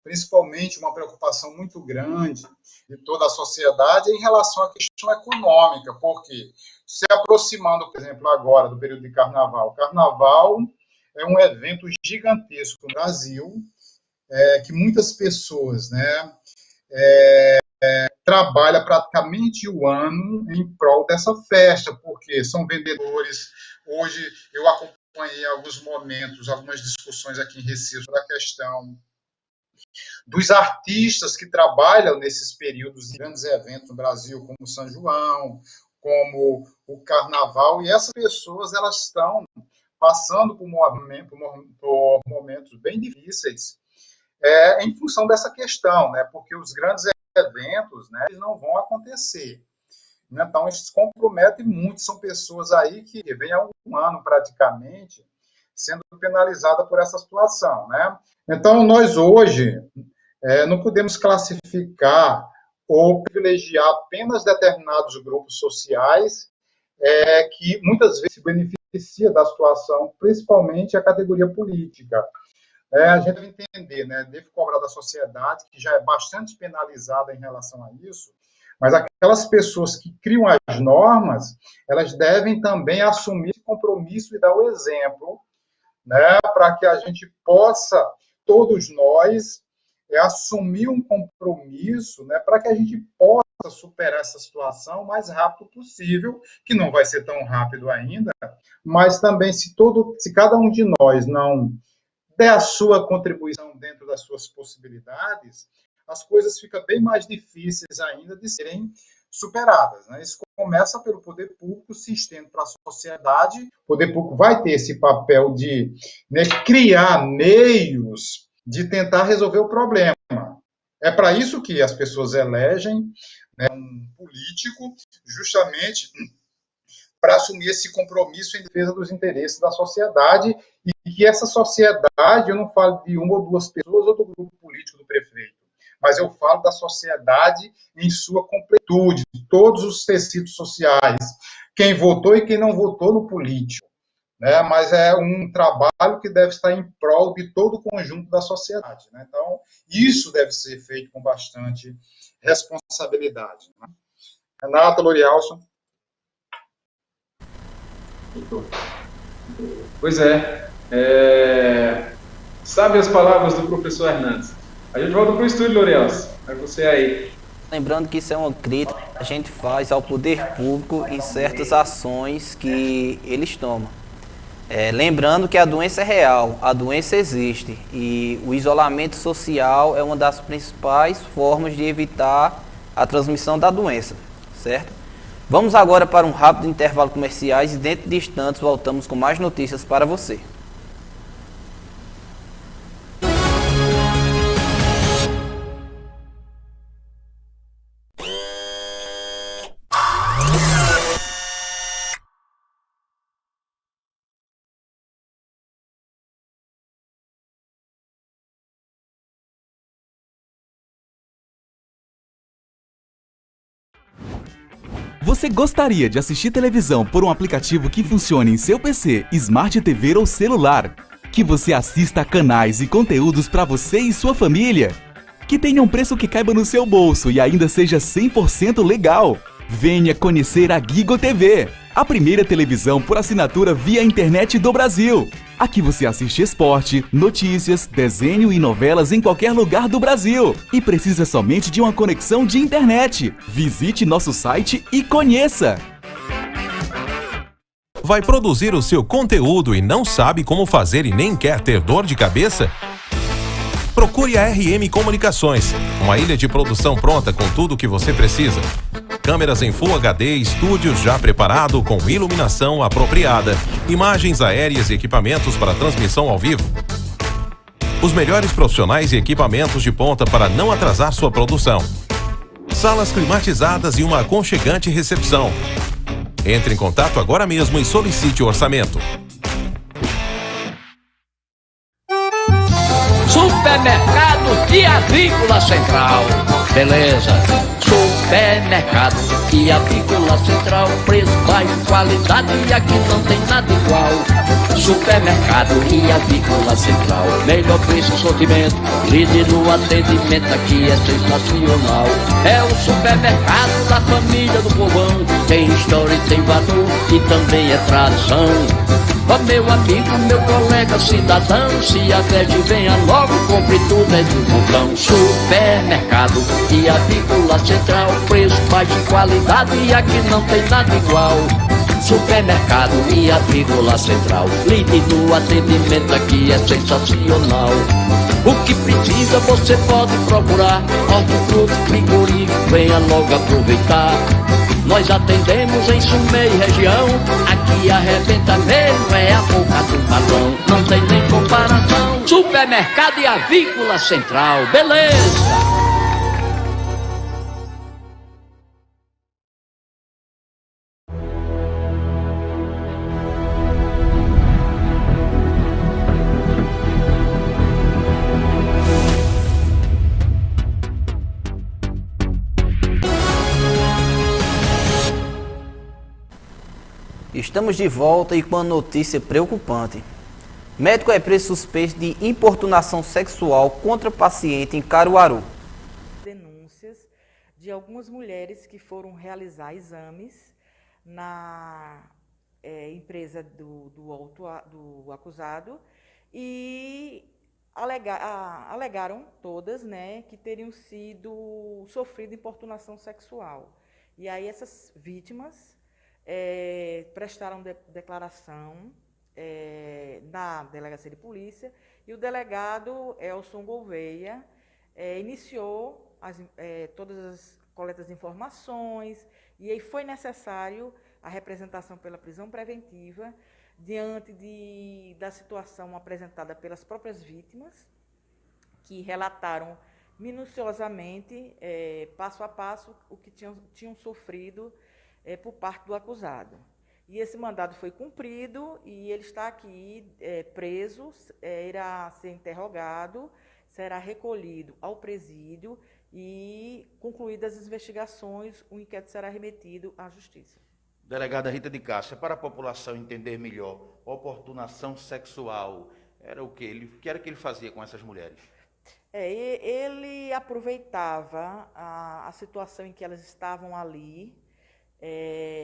principalmente uma preocupação muito grande de toda a sociedade em relação à questão econômica, porque se aproximando, por exemplo, agora do período de carnaval, o carnaval é um evento gigantesco no Brasil, que muitas pessoas, né, trabalha praticamente o ano em prol dessa festa, porque são vendedores. Hoje eu acompanhei alguns momentos, algumas discussões aqui em Recife sobre a questão dos artistas que trabalham nesses períodos de grandes eventos no Brasil, como o São João, como o Carnaval, e essas pessoas elas estão passando por momentos bem difíceis em função dessa questão, né? Porque os grandes eventos, né, eles não vão acontecer. Então, eles se comprometem muito. São pessoas aí que vêm há um ano praticamente sendo penalizada por essa situação, né? Então, nós hoje não podemos classificar ou privilegiar apenas determinados grupos sociais que muitas vezes se beneficia da situação, principalmente a categoria política. A gente deve entender, né, deve cobrar da sociedade, que já é bastante penalizada em relação a isso, mas aquelas pessoas que criam as normas, elas devem também assumir esse compromisso e dar o exemplo, né, para que a gente possa, todos nós, assumir um compromisso, né, para que a gente possa superar essa situação o mais rápido possível, que não vai ser tão rápido ainda, mas também se cada um de nós não der a sua contribuição dentro das suas possibilidades, as coisas ficam bem mais difíceis ainda de serem superadas, né? Isso começa pelo poder público, se estende para a sociedade, o poder público vai ter esse papel de, né, criar meios de tentar resolver o problema. É para isso que as pessoas elegem, né, um político, justamente para assumir esse compromisso em defesa dos interesses da sociedade, e que essa sociedade, eu não falo de uma ou duas pessoas ou do grupo político do prefeito, mas eu falo da sociedade em sua completude, todos os tecidos sociais, quem votou e quem não votou no político, né? Mas é um trabalho que deve estar em prol de todo o conjunto da sociedade, né? Então, isso deve ser feito com bastante responsabilidade, né? Renata, Lorialson. Pois sabe as palavras do professor Hernandes. A gente volta para o estúdio, Lorielson. É você aí. Lembrando que isso é uma crítica que a gente faz ao poder público em certas ações que eles tomam. Lembrando que a doença é real, a doença existe e o isolamento social é uma das principais formas de evitar a transmissão da doença, certo? Vamos agora para um rápido intervalo comerciais e dentro de instantes voltamos com mais notícias para você. Você gostaria de assistir televisão por um aplicativo que funcione em seu PC, Smart TV ou celular? Que você assista a canais e conteúdos para você e sua família? Que tenha um preço que caiba no seu bolso e ainda seja 100% legal? Venha conhecer a Gigo TV, a primeira televisão por assinatura via internet do Brasil. Aqui você assiste esporte, notícias, desenho e novelas em qualquer lugar do Brasil. E precisa somente de uma conexão de internet. Visite nosso site e conheça! Vai produzir o seu conteúdo e não sabe como fazer e nem quer ter dor de cabeça? Procure a RM Comunicações, uma ilha de produção pronta com tudo o que você precisa. Câmeras em Full HD, estúdios já preparado com iluminação apropriada, imagens aéreas e equipamentos para transmissão ao vivo. Os melhores profissionais e equipamentos de ponta para não atrasar sua produção. Salas climatizadas e uma aconchegante recepção. Entre em contato agora mesmo e solicite o orçamento. Supermercado e Avícola Central. Beleza. Supermercado e Avícola Central. Preço baixo, qualidade e aqui não tem nada igual. Supermercado e Avícola Central. Melhor preço, sortimento, líder no atendimento, aqui é sensacional. É o supermercado da família do povão. Tem história e tem valor e também é tradição. Ó meu amigo, meu colega cidadão, se averte, venha logo, compre tudo é do montão. Supermercado e Avícola Central, preço baixo e qualidade e aqui não tem nada igual. Supermercado e Avícola Central, líder no atendimento, aqui é sensacional. O que precisa você pode procurar, hortifruti, frigorífico, venha logo aproveitar. Nós atendemos em Sumé e região, aqui arrebenta mesmo, é a boca do patrão, não tem nem comparação. Supermercado e Avícola Central, beleza! Estamos de volta e com uma notícia preocupante. Médico é preso suspeito de importunação sexual contra paciente em Caruaru. Denúncias de algumas mulheres que foram realizar exames na empresa do acusado e alegaram todas, né, que teriam sofrido importunação sexual. E aí essas vítimas prestaram declaração na delegacia de polícia e o delegado Elson Gouveia iniciou todas as coletas de informações e aí foi necessário a representação pela prisão preventiva diante da situação apresentada pelas próprias vítimas, que relataram minuciosamente, passo a passo, o que tinham sofrido por parte do acusado. E esse mandado foi cumprido e ele está aqui preso, irá ser interrogado, será recolhido ao presídio e, concluídas as investigações, o inquérito será remetido à Justiça. Delegada Rita de Cássia, para a população entender melhor, oportunação sexual, era o que era que ele fazia com essas mulheres? Ele aproveitava a situação em que elas estavam ali,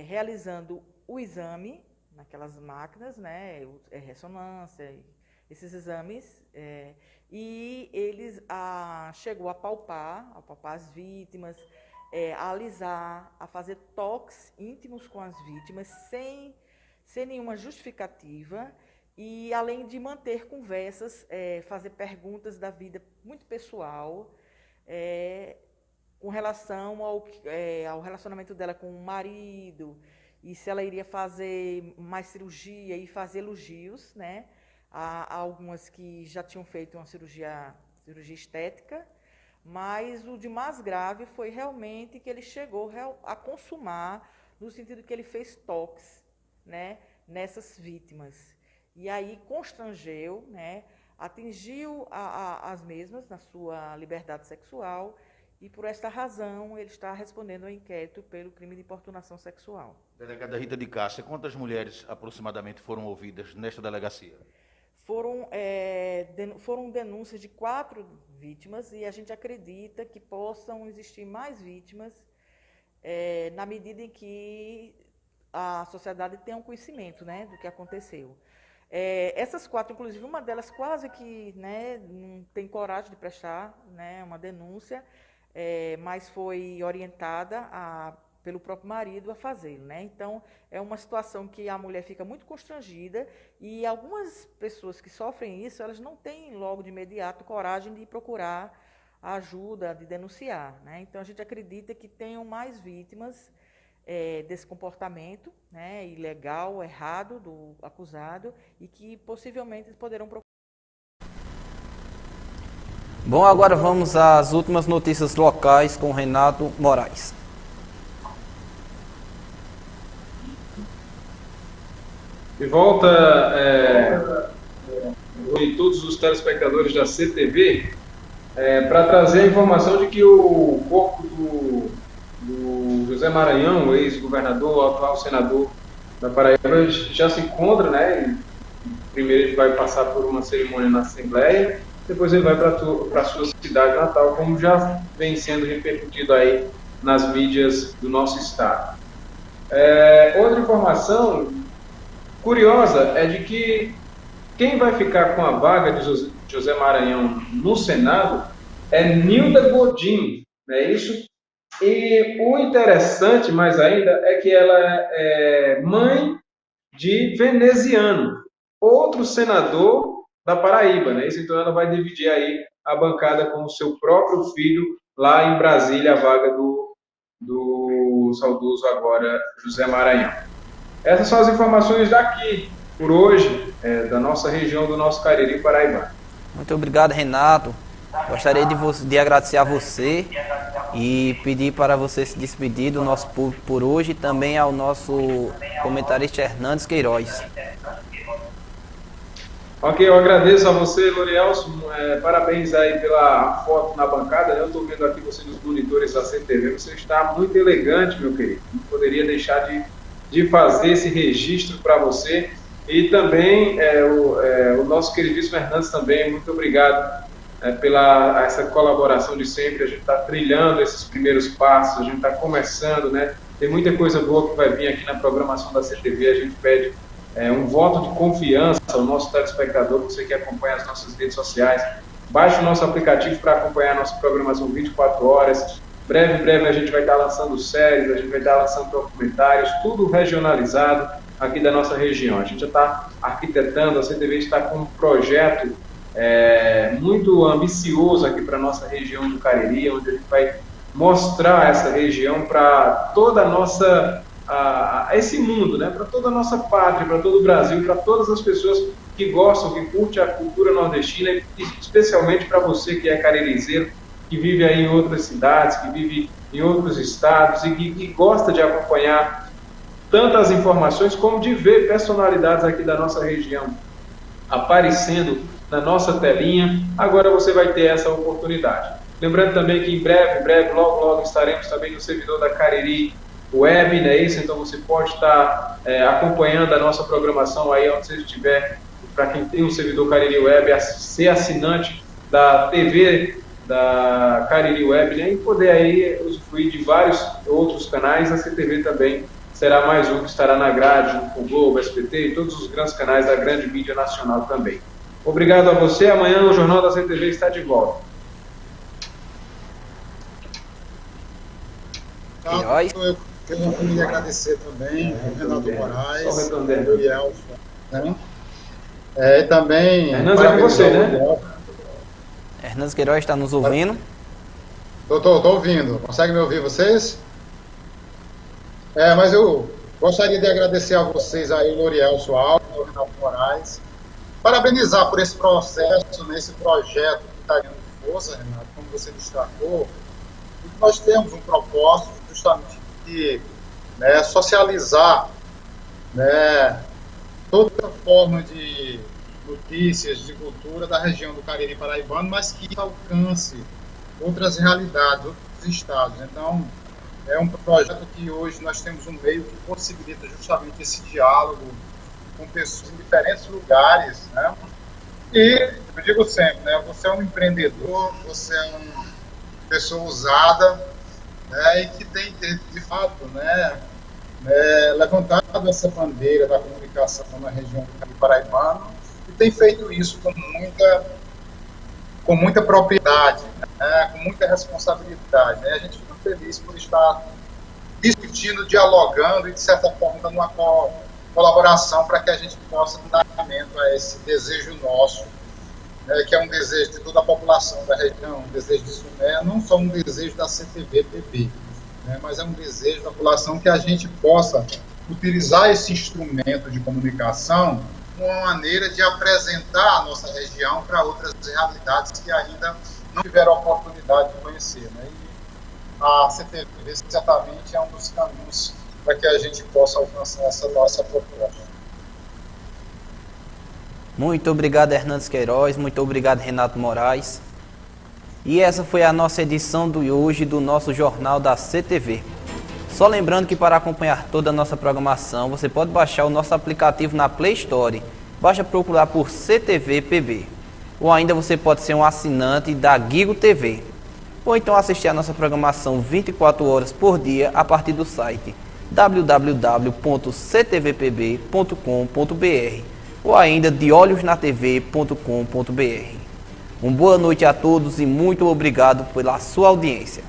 realizando o exame naquelas máquinas, né, ressonância, esses exames, e eles chegou a palpar as vítimas, a alisar, a fazer toques íntimos com as vítimas, sem nenhuma justificativa, e além de manter conversas, fazer perguntas da vida muito pessoal, com relação ao relacionamento dela com o marido, e se ela iria fazer mais cirurgia e fazer elogios, né? Há algumas que já tinham feito uma cirurgia estética, mas o de mais grave foi realmente que ele chegou a consumar, no sentido que ele fez toques, né, nessas vítimas. E aí constrangeu, né, atingiu as mesmas na sua liberdade sexual, e por esta razão ele está respondendo ao inquérito pelo crime de importunação sexual. Delegada Rita de Cássia, quantas mulheres aproximadamente foram ouvidas nesta delegacia? Foram denúncias de 4 vítimas e a gente acredita que possam existir mais vítimas na medida em que a sociedade tenha um conhecimento, né, do que aconteceu. Essas 4, inclusive, uma delas quase que, né, não tem coragem de prestar, né, uma denúncia, mas foi orientada pelo próprio marido a fazê-lo, né? Então, é uma situação que a mulher fica muito constrangida e algumas pessoas que sofrem isso, elas não têm logo de imediato coragem de procurar a ajuda, de denunciar, né? Então, a gente acredita que tenham mais vítimas desse comportamento, né, ilegal, errado do acusado e que possivelmente poderão procurar. Bom, agora vamos às últimas notícias locais com Renato Moraes. De volta, e todos os telespectadores da CTV, para trazer a informação de que o corpo do José Maranhão, ex-governador, atual senador da Paraíba, já se encontra, né? Primeiro ele vai passar por uma cerimônia na Assembleia, depois ele vai para a sua cidade natal, como já vem sendo repercutido aí nas mídias do nosso estado. Outra informação curiosa é de que quem vai ficar com a vaga de José Maranhão no Senado é Nilda Godinho, não é isso? E o interessante, mais ainda, é que ela é mãe de veneziano, outro senador da Paraíba, né? Então ela vai dividir aí a bancada com o seu próprio filho lá em Brasília, a vaga do saudoso agora José Maranhão. Essas são as informações daqui, por hoje, da nossa região, do nosso Cariri paraibano. Muito obrigado, Renato. Gostaria de agradecer a você e pedir para você se despedir do nosso público por hoje e também ao nosso comentarista Hernandes Queiroz. Ok, eu agradeço a você, Lorielson, parabéns aí pela foto na bancada, eu estou vendo aqui você nos monitores da CTV, você está muito elegante, meu querido, não poderia deixar de de fazer esse registro para você. E também o nosso queridíssimo Hernandes também, muito obrigado pela essa colaboração de sempre. A gente está trilhando esses primeiros passos, a gente está começando, né? Tem muita coisa boa que vai vir aqui na programação da CTV. A gente pede um voto de confiança ao nosso telespectador, você que acompanha as nossas redes sociais. Baixe o nosso aplicativo para acompanhar a nossa programação 24 horas. Breve a gente vai estar lançando séries, a gente vai estar lançando documentários, tudo regionalizado aqui da nossa região. A gente já está arquitetando, a CTV está com um projeto muito ambicioso aqui para a nossa região do Cariri, onde a gente vai mostrar essa região para toda a nossa, esse mundo, né? Para toda a nossa pátria, para todo o Brasil, para todas as pessoas que gostam, que curtem a cultura nordestina, e especialmente para você que é caririzeiro, que vive aí em outras cidades, que vive em outros estados e que gosta de acompanhar tantas informações como de ver personalidades aqui da nossa região aparecendo na nossa telinha. Agora você vai ter essa oportunidade. Lembrando também que em breve, logo estaremos também no servidor da Cariri Web, né? Isso, então você pode estar acompanhando a nossa programação aí onde você estiver. Para quem tem um servidor Cariri Web, ser assinante da TV da Cariri Web, né? E poder aí usufruir de vários outros canais. A CTV também será mais um que estará na grade, junto com o Globo, SBT e todos os grandes canais da grande mídia nacional também. Obrigado a você. Amanhã o Jornal da CTV está de volta. Eu queria agradecer também ao Renato Moraes, ao Uriel, né? E também... Hernandes é com você, né? Hernandes Queiroz está nos ouvindo? Estou ouvindo. Consegue me ouvir vocês? Mas eu gostaria de agradecer a vocês aí, o Loriel Soares, o Renato Moraes, parabenizar por esse processo, nesse projeto que está ganhando força, Renato, como você destacou, e que nós temos um propósito justamente de socializar, né, toda forma de notícias, de cultura da região do Cariri paraibano, mas que alcance outras realidades, outros estados. Então, é um projeto que hoje nós temos um meio que possibilita justamente esse diálogo com pessoas em diferentes lugares, né? E eu digo sempre, né? Você é um empreendedor, você é uma pessoa ousada, né? E que tem, de fato, né, levantado essa bandeira da comunicação na região do Cariri paraibano e tem feito isso com muita propriedade, né? Com muita responsabilidade, né? A gente fica feliz por estar discutindo, dialogando e, de certa forma, dando uma colaboração para que a gente possa dar andamento a esse desejo nosso, né, que é um desejo de toda a população da região, um desejo de Sumé, não só um desejo da CTV-PB, né, mas é um desejo da população que a gente possa utilizar esse instrumento de comunicação como uma maneira de apresentar a nossa região para outras realidades que ainda não tiveram a oportunidade de conhecer, né? E a CTV certamente é um dos caminhos para que a gente possa alcançar essa nossa proposta. Muito obrigado, Hernandes Queiroz, muito obrigado, Renato Moraes. E essa foi a nossa edição de hoje do nosso Jornal da CTV. Só lembrando que para acompanhar toda a nossa programação, você pode baixar o nosso aplicativo na Play Store. Basta procurar por CTV-PB. Ou ainda você pode ser um assinante da Gigo TV. Ou então assistir a nossa programação 24 horas por dia a partir do site www.ctvpb.com.br ou ainda deolhosnatv.com.br. Uma boa noite a todos e muito obrigado pela sua audiência.